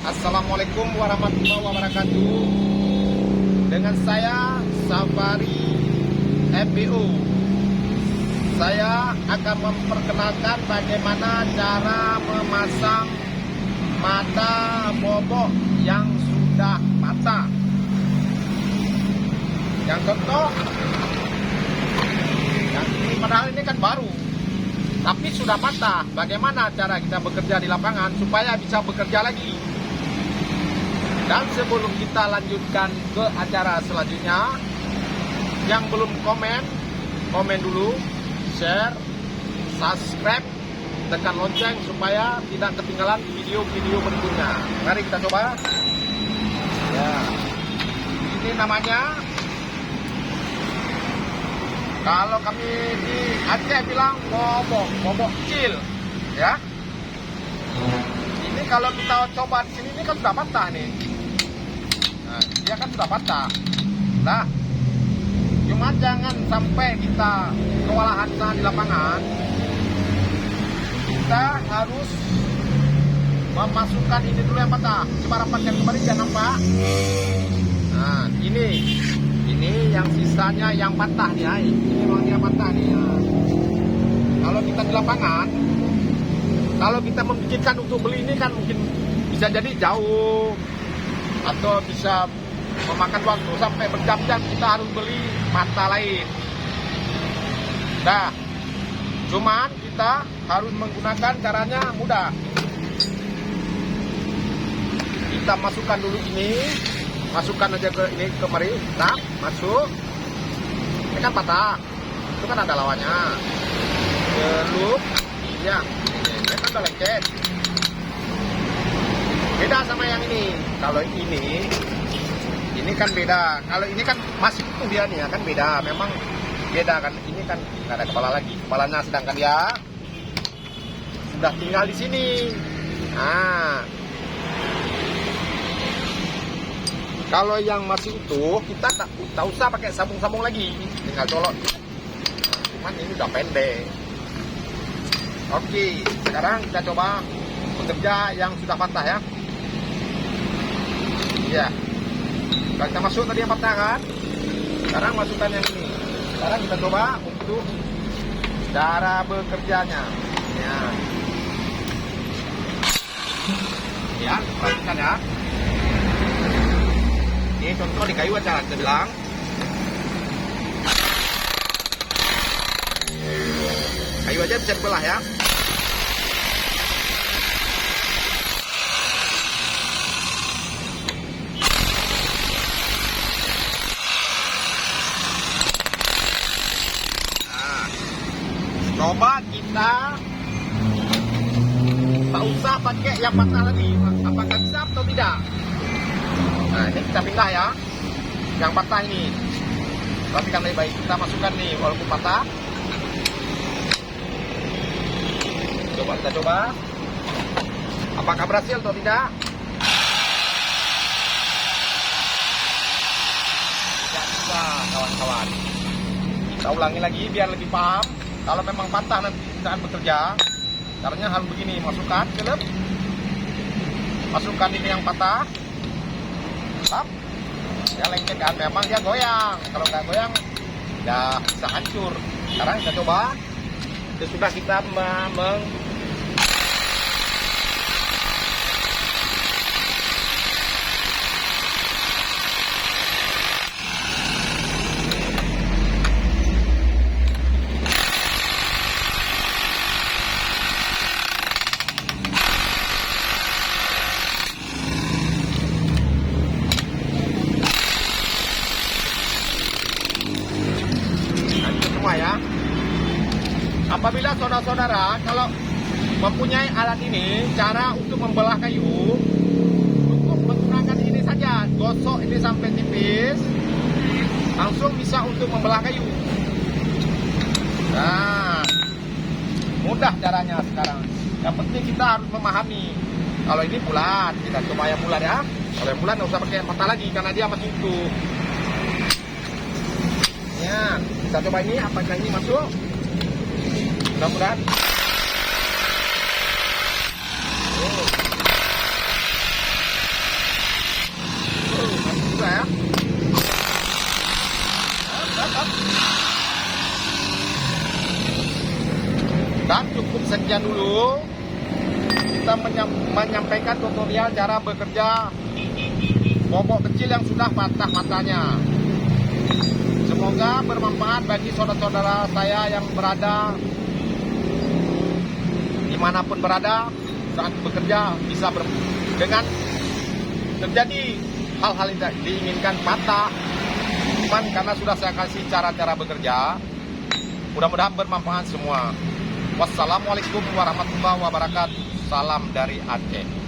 Assalamualaikum warahmatullahi wabarakatuh. Dengan saya Safari MBO. Saya akan memperkenalkan bagaimana cara memasang mata bobok yang sudah patah. Yang contoh, yang ini padahal ini kan baru, tapi sudah patah. Bagaimana cara kita bekerja di lapangan supaya bisa bekerja lagi? Dan sebelum kita lanjutkan ke acara selanjutnya, yang belum komen dulu, share, subscribe, tekan lonceng supaya tidak ketinggalan video-video berikutnya. Mari kita coba. Ya, ini namanya, kalau kami di Aceh bilang bobok kecil, ya. Ini kalau kita coba di sini, ini kan sudah patah nih. Nah, dia kan sudah patah. Nah, cuma jangan sampai kita kewalahan di lapangan. Kita harus memasukkan ini dulu yang patah. Coba rapatkan kembali, jangan nampak. Nah, ini yang sisanya yang patah nih, ya. Ini memang dia patah nih. Ya. Kalau kita di lapangan, kalau kita memikirkan untuk beli ini kan mungkin bisa jadi jauh, atau bisa memakan waktu sampai berjam-jam kita harus beli mata lain. Nah, cuman kita harus menggunakan caranya mudah. Kita masukkan dulu ini, masukkan aja ke ini kemari, nah, masuk. Ini kan patah, itu kan ada lawannya. Belum, ya, ini kan udah lengket. Beda sama yang ini. Kalau ini kan beda. Kalau ini kan masih utuh dia nih ya, kan beda. Memang beda kan. Ini kan nggak ada kepala lagi. Kepalanya sedangkan dia sudah tinggal di sini. Nah, kalau yang masih utuh kita tak usah pakai sambung-sambung lagi, tinggal colok. Cuman ini udah pendek. Oke, sekarang kita coba bekerja yang sudah patah ya. Ya, kalau kita masuk tadi yang patah kan, sekarang masukkan yang ini. Sekarang kita coba untuk cara bekerjanya. Ya, perhatikan ya. Ini contoh di kayu aja, kita bilang. Kayu aja bisa dibelah ya. Coba kita tak usah pakai yang patah lagi. Apakah bisa atau tidak? Nah, ini kita pindah ya, yang patah ini. Perhatikan lebih baik. Kita masukkan nih, walaupun patah. Coba kita coba. Apakah berhasil atau tidak? Tidak bisa, kawan-kawan. Kita ulangi lagi biar lebih paham. Kalau memang patah nanti saat bekerja, caranya harus begini, masukkan kelep, masukkan ini yang patah, tap, ya lengket kan, memang dia goyang. Kalau nggak goyang, ya bisa hancur. Sekarang kita coba, sesudah kita ya. Apabila saudara-saudara kalau mempunyai alat ini, cara untuk membelah kayu cukup menggunakan ini saja, gosok ini sampai tipis, langsung bisa untuk membelah kayu. Nah, mudah caranya sekarang. Yang penting kita harus memahami. Kalau ini bulat, kita coba yang bulat ya. Kalau yang bulat nggak usah pakai patah lagi karena dia masih utuh. Ya, kita coba ini, apakah ini masuk? Mudah-mudahan. cukup sekian dulu. Kita menyampaikan tutorial cara bekerja bobok kecil yang sudah patah matanya. Semoga bermanfaat bagi saudara-saudara saya yang berada dimanapun berada saat bekerja, bisa dengan terjadi hal-hal yang tidak diinginkan patah. Cuman karena sudah saya kasih cara-cara bekerja, mudah-mudahan bermanfaat semua. Wassalamualaikum warahmatullahi wabarakatuh. Salam dari Aceh.